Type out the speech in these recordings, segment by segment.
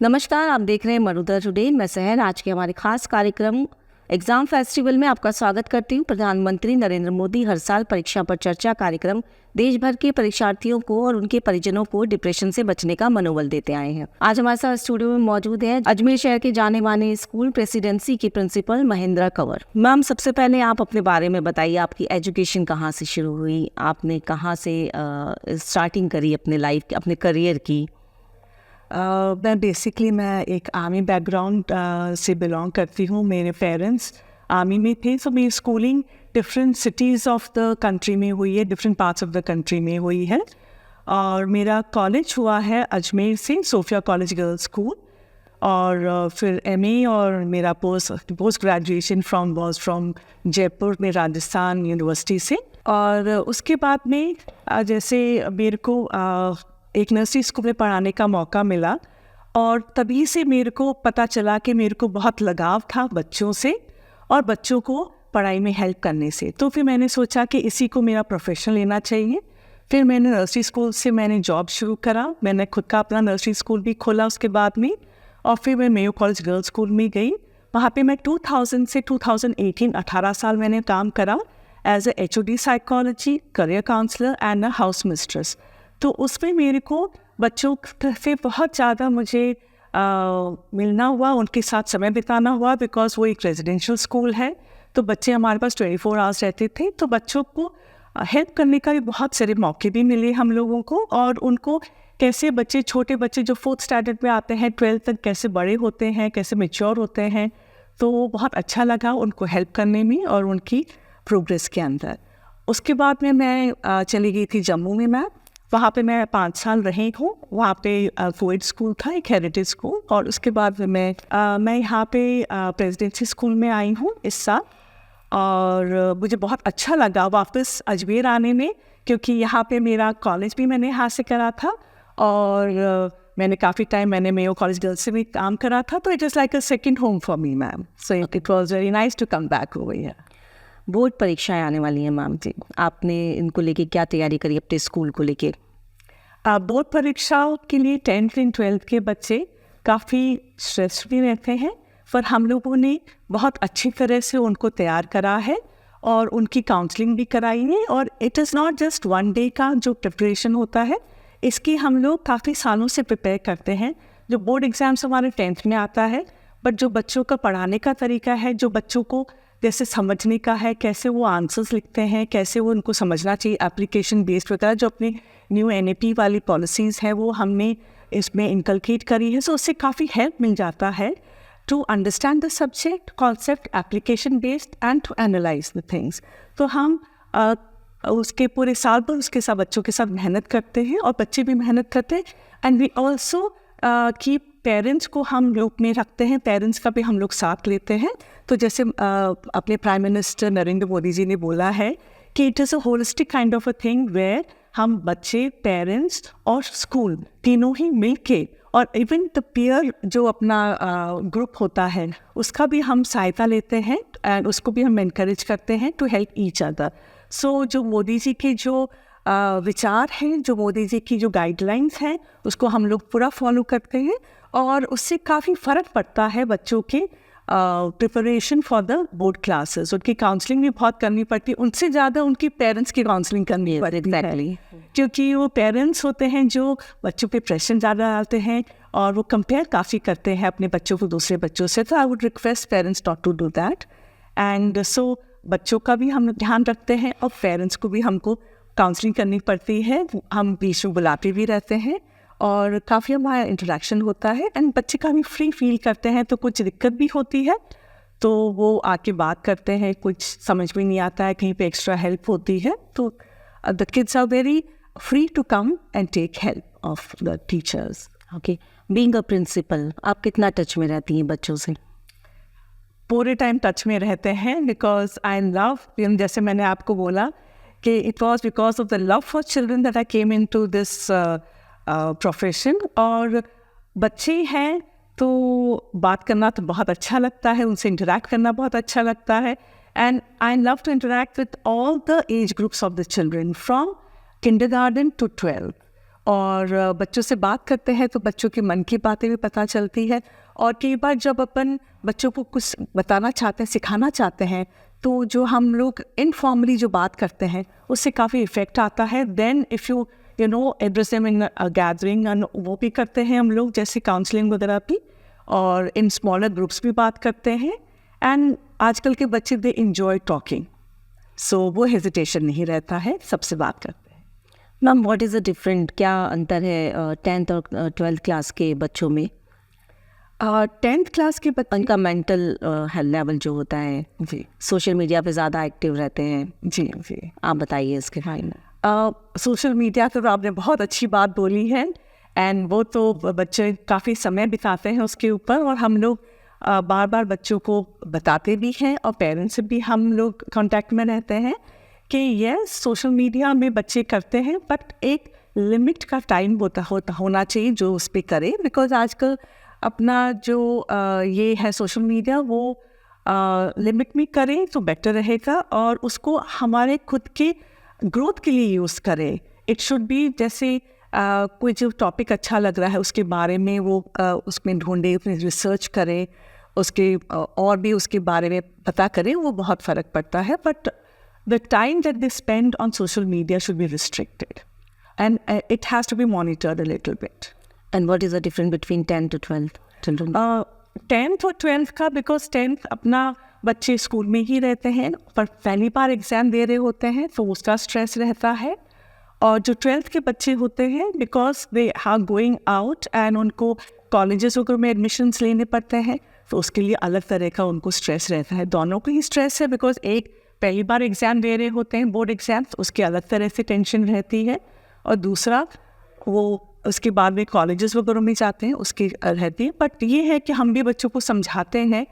नमस्कार, आप देख रहे हैं मरुधर टुडे। मैं सहर। आज के हमारे खास कार्यक्रम एग्जाम फेस्टिवल में आपका स्वागत करती हूँ। प्रधानमंत्री नरेंद्र मोदी हर साल परीक्षा पर चर्चा कार्यक्रम देश भर के परीक्षार्थियों को और उनके परिजनों को डिप्रेशन से बचने का मनोबल देते आए हैं। आज हमारे साथ स्टूडियो में मौजूद है अजमेर शहर के जाने माने स्कूल प्रेसिडेंसी की प्रिंसिपल महेंद्रा कंवर। मैम, सबसे पहले आप अपने बारे में बताइए, आपकी एजुकेशन कहाँ से शुरू हुई, आपने कहाँ से स्टार्टिंग करी अपने लाइफ अपने करियर की? मैं एक आर्मी बैकग्राउंड से बिलोंग करती हूँ। मेरे पेरेंट्स आर्मी में थे, तो मेरी schooling different cities of the country में हुई है, different parts of the country में हुई है। और मेरा कॉलेज हुआ है अजमेर से, सोफिया कॉलेज गर्ल्स स्कूल। और फिर एमए और मेरा पोस्ट ग्रेजुएशन फ्रॉम जयपुर में राजस्थान यूनिवर्सिटी से। और उसके बाद में जैसे मेरे को एक नर्सरी स्कूल में पढ़ाने का मौका मिला, और तभी से मेरे को पता चला कि मेरे को बहुत लगाव था बच्चों से और बच्चों को पढ़ाई में हेल्प करने से। तो फिर मैंने सोचा कि इसी को मेरा प्रोफेशन लेना चाहिए। फिर मैंने नर्सरी स्कूल से जॉब शुरू करा। मैंने खुद का अपना नर्सरी स्कूल भी खोला उसके बाद में। और फिर मैं मेयो कॉलेज गर्ल्स स्कूल में गई। वहाँ पे मैं 2000 से 2018 18 साल मैंने काम करा as a HOD psychology, career counsellor and a house mistress. तो उसमें मेरे को बच्चों से बहुत ज़्यादा मुझे मिलना हुआ, उनके साथ समय बिताना हुआ, बिकॉज़ वो एक रेजिडेंशियल स्कूल है। तो बच्चे हमारे पास 24 आवर्स रहते थे। तो बच्चों को हेल्प करने का भी बहुत सारे मौके भी मिले हम लोगों को। और उनको कैसे छोटे बच्चे जो 4th स्टैंडर्ड में आते हैं, 12th तक कैसे बड़े होते हैं, कैसे मैच्योर होते हैं, तो वो बहुत अच्छा लगा उनको हेल्प करने में और उनकी प्रोग्रेस के अंदर। उसके बाद में मैं चली गई थी जम्मू में। वहाँ पे मैं 5 साल रही हूँ। वहाँ पे कोएड स्कूल था, एक हेरिटेज स्कूल। और उसके बाद मैं यहाँ पे प्रेसिडेंसी स्कूल में आई हूँ इस साल। और मुझे बहुत अच्छा लगा वापस अजमेर आने में, क्योंकि यहाँ पे मेरा कॉलेज भी मैंने यहाँ से करा था। और मैंने काफ़ी टाइम मेयो कॉलेज गर्ल्स से भी काम करा था। तो it is like a second home for me ma'am. So it was very nice to come back over here. Board परीक्षाएं आने वाली हैं मैम जी, आपने इनको लेके क्या तैयारी करी अपने स्कूल को लेके? बोर्ड परीक्षाओं के लिए 10th एंड 12th के बच्चे काफ़ी स्ट्रेस भी रहते हैं, पर हम लोगों ने बहुत अच्छी तरह से उनको तैयार करा है और उनकी काउंसलिंग भी कराई है। और it is not just one day का जो प्रिपरेशन होता है, इसकी हम लोग काफ़ी सालों से प्रिपेयर करते हैं। जो बोर्ड एग्ज़ाम्स हमारे 10th में आता है, बट जो बच्चों का पढ़ाने का तरीका है, जो बच्चों को जैसे समझने का है, कैसे वो आंसर्स लिखते हैं, कैसे वो उनको समझना चाहिए, एप्लीकेशन बेस्ड वगैरह जो अपनी न्यू NAP वाली पॉलिसीज़ हैं वो हमने इसमें इनकलकेट करी है। सो उससे काफ़ी हेल्प मिल जाता है to understand the subject, concept, application based and to analyse the things. तो हम उसके पूरे साल पर उसके साथ बच्चों के साथ मेहनत करते हैं और बच्चे भी मेहनत करते हैं। And we also keep parents को हम लोग में रखते हैं, पेरेंट्स का भी हम लोग साथ लेते हैं। तो जैसे अपने प्राइम मिनिस्टर नरेंद्र मोदी जी ने बोला है कि it is a holistic kind of a thing where हम बच्चे, पेरेंट्स और स्कूल तीनों ही मिलके, और इवन द पीयर जो अपना ग्रुप होता है उसका भी हम सहायता लेते हैं एंड उसको भी हम इनकरेज करते हैं टू हेल्प ईच अदर। सो जो मोदी जी के जो विचार हैं, जो मोदी जी की जो गाइडलाइंस हैं, उसको हम लोग पूरा फॉलो करते हैं। और उससे काफ़ी फ़र्क पड़ता है बच्चों के preparation for the board classes. उनकी काउंसलिंग भी बहुत करनी पड़ती है, उनसे ज़्यादा उनकी पेरेंट्स की काउंसलिंग करनी पड़ती है, क्योंकि वो पेरेंट्स होते हैं जो बच्चों पे प्रेशर ज़्यादा डालते हैं और वो कंपेयर काफ़ी करते हैं अपने बच्चों को दूसरे बच्चों से। तो I would request parents not to do that. And so बच्चों का भी हम ध्यान रखते हैं और पेरेंट्स को भी हमको काउंसलिंग करनी पड़ती है। हम बीच में बुलाते भी रहते हैं और काफ़ी हमारा इंटरेक्शन होता है एंड बच्चे काफ़ी फ्री फील करते हैं। तो कुछ दिक्कत भी होती है तो वो आके बात करते हैं, कुछ समझ में नहीं आता है, कहीं पे एक्स्ट्रा हेल्प होती है, तो the kids are very free to come and take help of the teachers. Okay, being a principal आप कितना टच में रहती हैं बच्चों से? पूरे टाइम टच में रहते हैं, बिकॉज आई लव, जैसे मैंने आपको बोला कि it was because of the love for children that I came into this profession. और बच्चे हैं तो बात करना तो बहुत अच्छा लगता है, उनसे इंटरेक्ट करना बहुत अच्छा लगता है। And I love to interact with all the age groups of the children from kindergarten to 12th। और बच्चों से बात करते हैं तो बच्चों के मन की बातें भी पता चलती है। और कई बार जब अपन बच्चों को कुछ बताना चाहते हैं, सिखाना चाहते हैं, तो जो हम लोग इनफॉर्मली जो बात करते हैं उससे काफ़ी इफ़ेक्ट आता है। Then if you address them in gathering, वो भी करते हैं हम लोग, जैसे काउंसलिंग वगैरह भी, और इन स्मॉलर ग्रुप्स भी बात करते हैं। एंड आजकल के बच्चे दे इंजॉय टॉकिंग, सो वो हेजिटेशन नहीं रहता है, सबसे बात करते हैं। Ma'am what is the different, क्या अंतर है 10th और 12th क्लास के बच्चों में? 10th क्लास के बच्चे, उनका मेंटल हेल्थ लेवल जो होता है, जी सोशल मीडिया पे ज़्यादा एक्टिव रहते हैं, जी जी, आप बताइए इसके बारे में। सोशल मीडिया तो आपने बहुत अच्छी बात बोली है, एंड वो तो बच्चे काफ़ी समय बिताते हैं उसके ऊपर, और हम लोग बार बार बच्चों को बताते भी हैं, और पेरेंट्स से भी हम लोग कांटेक्ट में रहते हैं कि यस, सोशल मीडिया में बच्चे करते हैं, बट एक लिमिट का टाइम होना चाहिए जो उस पर करे। बिकॉज आजकल अपना जो ये है सोशल मीडिया, वो लिमिट में करें तो बेटर रहेगा, और उसको हमारे खुद के ग्रोथ के लिए यूज़ करें। इट शुड बी जैसे कोई जो टॉपिक अच्छा लग रहा है उसके बारे में वो उसमें ढूंढे, उसमें रिसर्च करें, उसके और भी उसके बारे में पता करें, वो बहुत फ़र्क पड़ता है। But the time that they spend on social media should be restricted, and it has to be monitored a little bit. And what is the difference between 10 to 12 children? 10th और 12th का, because 10th अपना बच्चे school में ही रहते हैं, पर पहली बार exam दे रहे होते हैं तो उसका स्ट्रेस रहता है। और जो 12th के बच्चे होते हैं, because they are going out and उनको कॉलेजेस वगैरह में एडमिशन्स लेने पड़ते हैं, तो उसके लिए अलग तरह का उनको स्ट्रेस रहता है। दोनों को ही स्ट्रेस है, बिकॉज एक पहली बार एग्ज़ाम दे रहे होते हैं, बोर्ड एग्ज़ाम, तो उसकी अलग तरह से टेंशन रहती है, और दूसरा वो उसके बाद में कॉलेजेस वगैरह में जाते हैं, उसकी रहती है। बट ये है कि हम भी बच्चों को समझाते हैं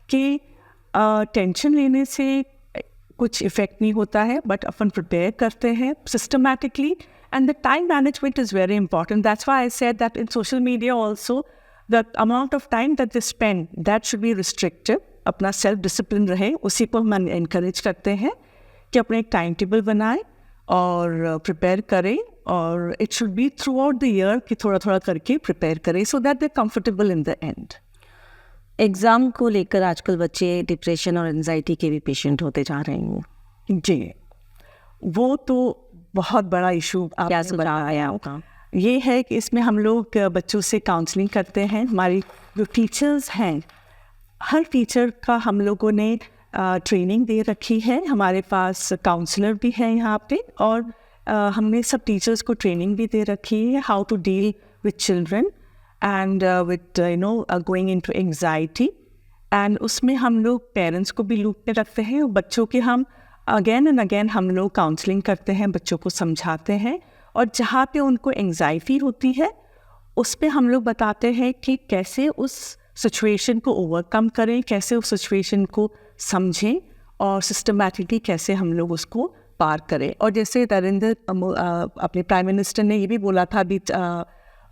कि टेंशन लेने से कुछ इफ़ेक्ट नहीं होता है, बट अपन प्रिपेयर करते हैं systematically, and the time management is very important. That's why I said that in social media also the amount of time that they spend, that should be restricted. अपना self discipline रहे, उसी को हम encourage करते हैं कि अपने एक टाइम टेबल बनाएं और प्रिपेयर करें, और it should be through out the year कि थोड़ा थोड़ा करके प्रिपेयर करें, so that they comfortable in the end. Exam को लेकर आजकल बच्चे डिप्रेशन और एंजाइटी के भी पेशेंट होते जा रहे हैं जी, वो तो बहुत बड़ा इशू क्या सुझाव है आपका? ये है कि इसमें हम लोग बच्चों से काउंसलिंग करते हैं। हमारी जो टीचर्स हैं, हर टीचर का हम लोगों ने ट्रेनिंग दे रखी है। हमारे पास काउंसलर भी हैं यहाँ पे, और हमने सब टीचर्स को ट्रेनिंग भी दे रखी है how to deal with children and with going into anxiety. And उसमें हम लोग पेरेंट्स को भी लूप में रखते हैं, और बच्चों के हम अगेन एंड अगेन हम लोग काउंसलिंग करते हैं, बच्चों को समझाते हैं, और जहाँ पे उनको एंजाइटी होती है उस पे हम लोग बताते हैं कि कैसे उस सिचुएशन को ओवरकम करें, कैसे उस सिचुएशन को समझें, और सिस्टमैटिकली कैसे हम लोग उसको पार करें। और जैसे नरेंद्र अपने प्राइम मिनिस्टर ने ये भी बोला था अभी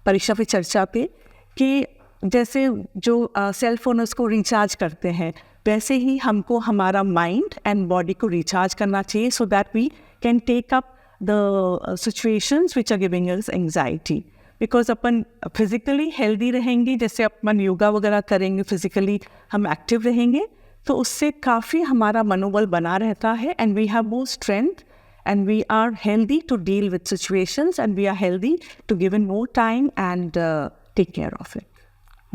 परीक्षा पे चर्चा पे, कि जैसे जो सेल फोन उसको रिचार्ज करते हैं, वैसे ही हमको हमारा माइंड एंड बॉडी को रिचार्ज करना चाहिए, so that we can take up the situations which are giving us anxiety. Because अपन फिजिकली हेल्दी रहेंगे, जैसे अपन योगा वगैरह करेंगे, फिजिकली हम एक्टिव रहेंगे, तो उससे काफ़ी हमारा मनोबल बना रहता है, and we have more strength, and we are healthy to deal with situations, and we are healthy to give in more time and take care of it.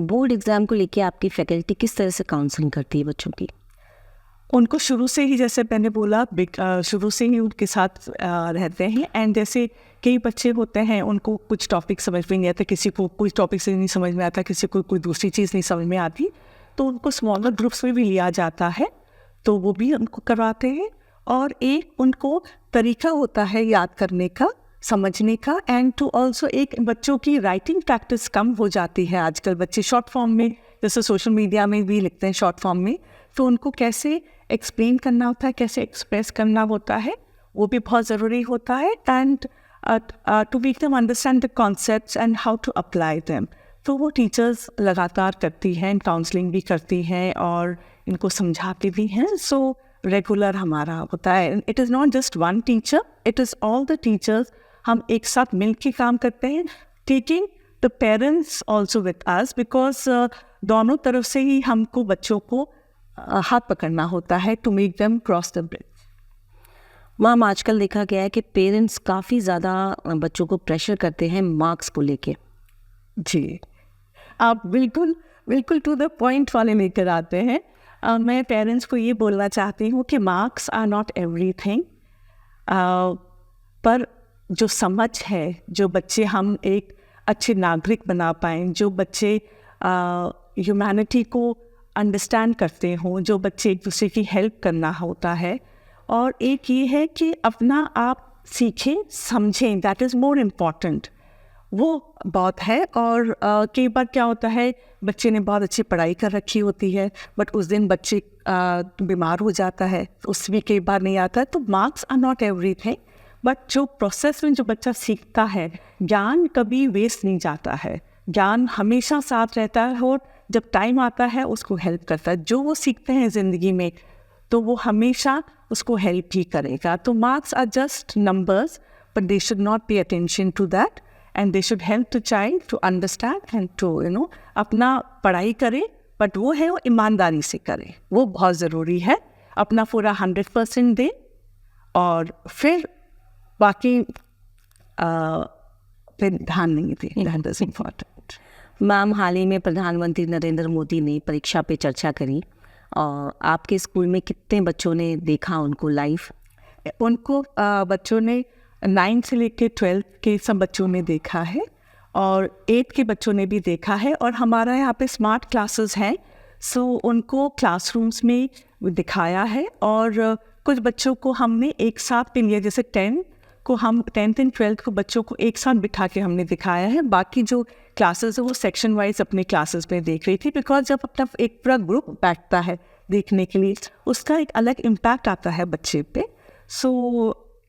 Board exam को लेके आपकी फैकल्टी किस तरह से काउंसलिंग करती है बच्चों की? उनको शुरू से ही, जैसे मैंने बोला, शुरू से ही उनके साथ रहते हैं। एंड जैसे कई बच्चे होते हैं, उनको कुछ टॉपिक समझ में नहीं आता, किसी को कोई टॉपिक से नहीं समझ में आता, किसी को कोई दूसरी चीज़ नहीं समझ में आती, तो उनको स्मॉलर ग्रुप्स में भी लिया जाता है, तो वो भी उनको करवाते हैं। और एक उनको तरीका होता है याद करने का, समझने का, एंड टू ऑल्सो एक बच्चों की राइटिंग प्रैक्टिस कम हो जाती है। आजकल बच्चे शॉर्ट फॉर्म में, जैसे सोशल मीडिया में भी लिखते हैं शॉर्ट फॉर्म में, तो उनको कैसे एक्सप्लेन करना होता है, कैसे एक्सप्रेस करना होता है, वो भी बहुत ज़रूरी होता है। And to make them understand the concepts and how to apply them, तो वो टीचर्स लगातार करती हैं, काउंसलिंग भी करती हैं और इनको समझाती भी हैं। सो रेगुलर हमारा होता है। It is not just one teacher, it is all the teachers हम एक साथ मिल के काम करते हैं, taking the parents also with us, because दोनों तरफ से ही हमको बच्चों को हाथ पकड़ना होता है to make them cross the bridge. Ma'am आजकल देखा गया है कि पेरेंट्स काफ़ी ज़्यादा बच्चों को प्रेशर करते हैं मार्क्स को लेके। जी, आप बिल्कुल बिल्कुल टू द पॉइंट वाले लेकर आते हैं। मैं पेरेंट्स को ये बोलना चाहती हूँ कि मार्क्स आर नॉट एवरीथिंग, पर जो समझ है, जो बच्चे हम एक अच्छे नागरिक बना पाएँ, जो बच्चे ह्यूमैनिटी को अंडरस्टैंड करते हों, जो बच्चे एक दूसरे की हेल्प करना होता है, और एक ये है कि अपना आप सीखें समझें, दैट इज़ मोर इम्पॉर्टेंट, वो बहुत है। और कई बार क्या होता है, बच्चे ने बहुत अच्छी पढ़ाई कर रखी होती है बट उस दिन बच्चे बीमार हो जाता है, उसमें कई बार नहीं आता है। तो marks are not everything, but जो प्रोसेस में जो बच्चा सीखता है, ज्ञान कभी वेस्ट नहीं जाता है, ज्ञान हमेशा साथ रहता है और जब टाइम आता है उसको हेल्प करता है। जो वो सीखते हैं ज़िंदगी में तो वो हमेशा उसको हेल्प ही करेगा। तो marks are just numbers, but they should not pay attention to that, and they should help to child to understand and to अपना पढ़ाई करे, बट वो है वो ईमानदारी से करे, वो बहुत ज़रूरी है। अपना पूरा 100% दे और फिर बाकी फिर ध्यान नहीं दे, दैट इज़ इम्पॉर्टेंट। मैम हाल ही में प्रधानमंत्री नरेंद्र मोदी ने परीक्षा पे चर्चा करी, और आपके स्कूल में कितने बच्चों ने देखा उनको लाइव? उनको बच्चों ने 9 से लेकर 12 के सब बच्चों ने देखा है और 8 के बच्चों ने भी देखा है। और हमारा यहाँ पे स्मार्ट क्लासेस हैं, सो उनको क्लासरूम्स में दिखाया है। और कुछ बच्चों को हमने एक साथ पे लिया, जैसे 10th एंड 12th को बच्चों को एक साथ बिठा के हमने दिखाया है। बाकी जो क्लासेस है वो सेक्शन वाइज अपने क्लासेस में देख रही थी, बिकॉज जब अपना एक पूरा ग्रुप बैठता है देखने के लिए, उसका एक अलग इम्पैक्ट आता है बच्चे पे। So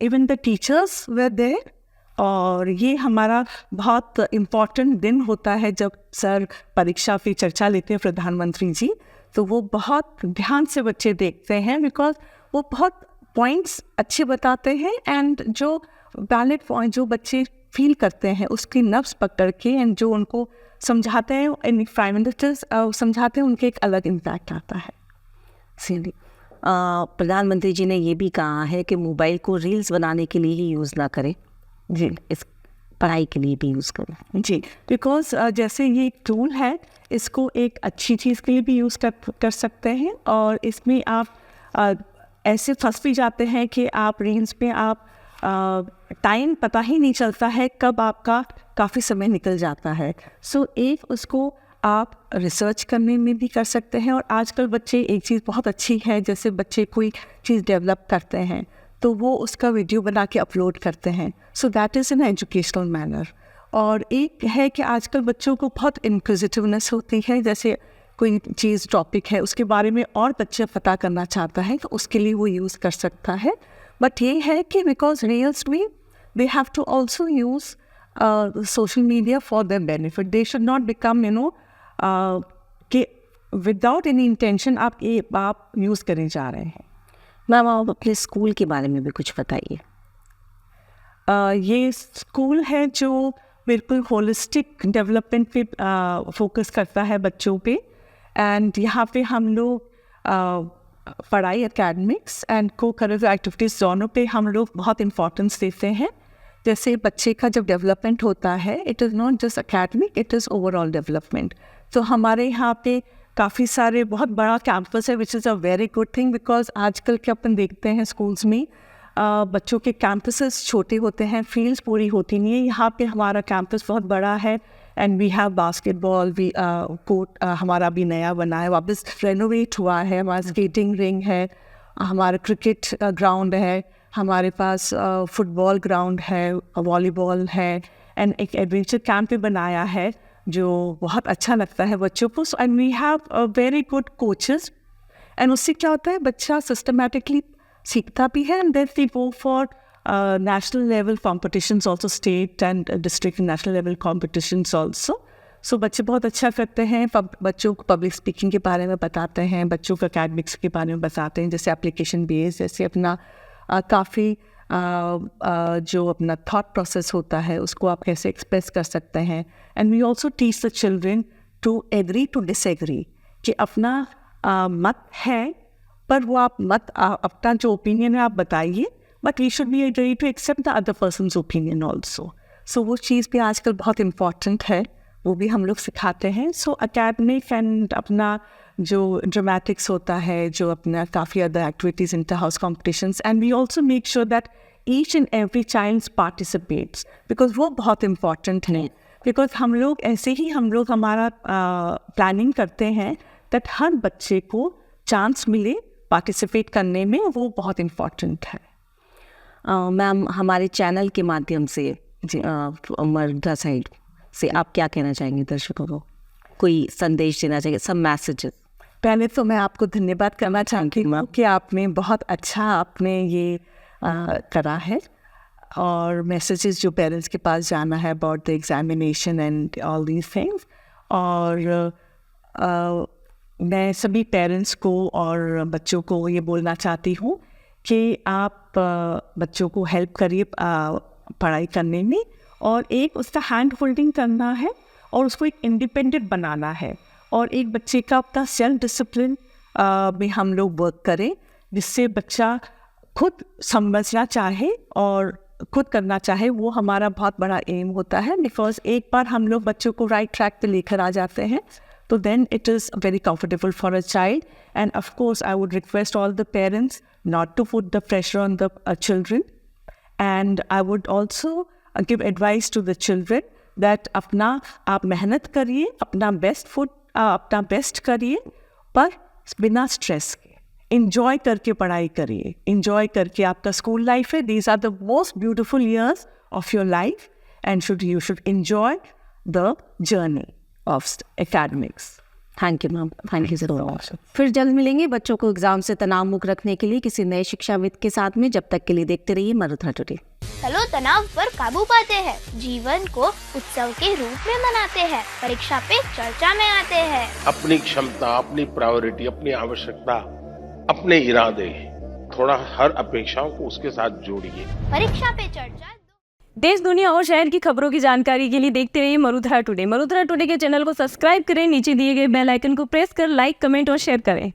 even the teachers were there, और ये हमारा बहुत इम्पॉर्टेंट दिन होता है जब सर परीक्षा पे चर्चा लेते हैं प्रधानमंत्री जी, तो वो बहुत ध्यान से बच्चे देखते हैं, बिकॉज वो बहुत पॉइंट्स अच्छे बताते हैं, एंड जो वैलिड पॉइंट जो बच्चे फील करते हैं उसकी नब्ज पकड़ के, एंड जो उनको समझाते हैं प्राइम मिनिस्टर्स समझाते हैं, उनके एक अलग इम्पैक्ट आता है। सीधी प्रधानमंत्री जी ने ये भी कहा है कि मोबाइल को रील्स बनाने के लिए ही यूज़ ना करें, जी, इस पढ़ाई के लिए भी यूज़ करें। जी, बिकॉज जैसे ये एक टूल है, इसको एक अच्छी चीज़ के लिए भी यूज़ कर सकते हैं, और इसमें आप ऐसे फंस भी जाते हैं कि आप रील्स में आप टाइम पता ही नहीं चलता है कब आपका काफ़ी समय निकल जाता है। सो एक उसको आप रिसर्च करने में भी कर सकते हैं। और आजकल बच्चे एक चीज़ बहुत अच्छी है, जैसे बच्चे कोई चीज़ डेवलप करते हैं तो वो उसका वीडियो बना के अपलोड करते हैं, so that is in educational manner. और एक है कि आजकल बच्चों को बहुत इंक्विजिटिवनेस होती है, जैसे कोई चीज़ टॉपिक है उसके बारे में और बच्चा पता करना चाहता है तो उसके लिए वो यूज़ कर सकता है। बट ये है कि बिकॉज रील्स में they have to also use social media for their benefit, they should not become कि विदाउट एनी इंटेंशन आप यूज़ करने जा रहे हैं। मैम आप अपने स्कूल के बारे में भी कुछ बताइए। ये स्कूल है जो बिल्कुल होलिस्टिक डेवलपमेंट पे फोकस करता है बच्चों पे, एंड यहाँ पे हम लोग पढ़ाई, एकेडमिक्स एंड को करिकुलर एक्टिविटीज़ दोनों पे हम लोग बहुत इम्पोर्टेंस देते हैं। जैसे बच्चे का जब डेवलपमेंट होता है, it is not just academic, it is overall development. तो हमारे यहाँ पे काफ़ी सारे बहुत बड़ा कैंपस है, which is a very good thing, because आजकल के अपन देखते हैं स्कूल्स में बच्चों के कैंपसेस छोटे होते हैं, फील्ड्स पूरी होती नहीं है। यहाँ पे हमारा कैंपस बहुत बड़ा है, and we have basketball, we court हमारा भी नया बना है, वापस रेनोवेट हुआ है, हमारा स्केटिंग रिंग है, हमारा क्रिकेट ग्राउंड है, हमारे पास फुटबॉल ग्राउंड है, वॉलीबॉल है, एंड एक एडवेंचर कैंप भी बनाया है जो बहुत अच्छा लगता है बच्चों को। And we have very good coaches, and उससे क्या होता है बच्चा सिस्टमेटिकली सीखता भी है, and then they go for national level competitions also, state and district national level competitions also. So बच्चे बहुत अच्छा करते हैं, बच्चों को पब्लिक स्पीकिंग के बारे में बताते हैं, बच्चों को अकेडमिक्स के बारे में बताते हैं, जैसे एप्लीकेशन बेस्ड, जैसे अपना काफ़ी जो अपना थॉट प्रोसेस होता है उसको आप कैसे एक्सप्रेस कर सकते हैं। And we also teach the children to agree to disagree, कि अपना मत है पर वो आप मत अपना जो ओपिनियन है आप बताइए, but we should be ready to accept the other persons opinion also. So वो चीज़ भी आजकल बहुत इम्पॉर्टेंट है, वो भी हम लोग सिखाते हैं। सो अकेडमिक एंड अपना जो ड्रामेटिक्स होता है, जो अपना काफ़ी other activities inter house competitions, and we also make sure that each and every child participates, because वो बहुत इम्पॉर्टेंट है। बिकॉज हम लोग ऐसे ही हमारा प्लानिंग करते हैं दैट हर बच्चे को चांस मिले पार्टिसिपेट करने में, वो बहुत इम्पॉर्टेंट है। मैम, हमारे चैनल के माध्यम से मरुधा साइड से आप क्या कहना चाहेंगे दर्शकों को? कोई संदेश देना चाहिए, सब मैसेजेस? पहले तो मैं आपको धन्यवाद करना चाहती हूँ कि आपने बहुत अच्छा आपने ये करा है, और मैसेजेस जो पेरेंट्स के पास जाना है about the examination and all these things. और मैं सभी पेरेंट्स को और बच्चों को ये बोलना चाहती हूँ कि आप बच्चों को हेल्प करिए पढ़ाई करने में, और एक उसका हैंड होल्डिंग करना है और उसको एक इंडिपेंडेंट बनाना है, और एक बच्चे का अपना सेल्फ डिसिप्लिन में हम लोग वर्क करें, जिससे बच्चा खुद समझना चाहे और खुद करना चाहे। वो हमारा बहुत बड़ा एम होता है, बिकॉज एक बार हम लोग बच्चों को राइट ट्रैक पे लेकर आ जाते हैं तो then it is very comfortable for a child. And of course I would request all the parents not to put the pressure on the children, and I would also give advice to the children that अपना आप मेहनत करिए, अपना best करिए, पर बिना stress के, enjoy करके पढ़ाई करिए, इंजॉय करके आपका स्कूल लाइफ है, these are the most beautiful years of your life, and you should enjoy the journey of academics. Thank you ma'am, thank you so much. फिर जल्द मिलेंगे बच्चों को एग्जाम से तनाव मुक्त रखने के लिए किसी नए शिक्षाविद के साथ में। जब तक के लिए देखते रहिए मरुधा टुडे। चलो तनाव पर काबू पाते हैं, जीवन को उत्सव के रूप में मनाते हैं, परीक्षा पे चर्चा में आते हैं। अपनी क्षमता, अपनी प्रायोरिटी, अपनी आवश्यकता, अपने इरादे, थोड़ा हर अपेक्षाओं को उसके साथ जोड़िए। परीक्षा पे चर्चा। देश दुनिया और शहर की खबरों की जानकारी के लिए देखते रहिए मरुधा टुडे। मरुधा टुडे के चैनल को सब्सक्राइब करें, नीचे दिए गए बेल आइकन को प्रेस कर लाइक, कमेंट और शेयर करें।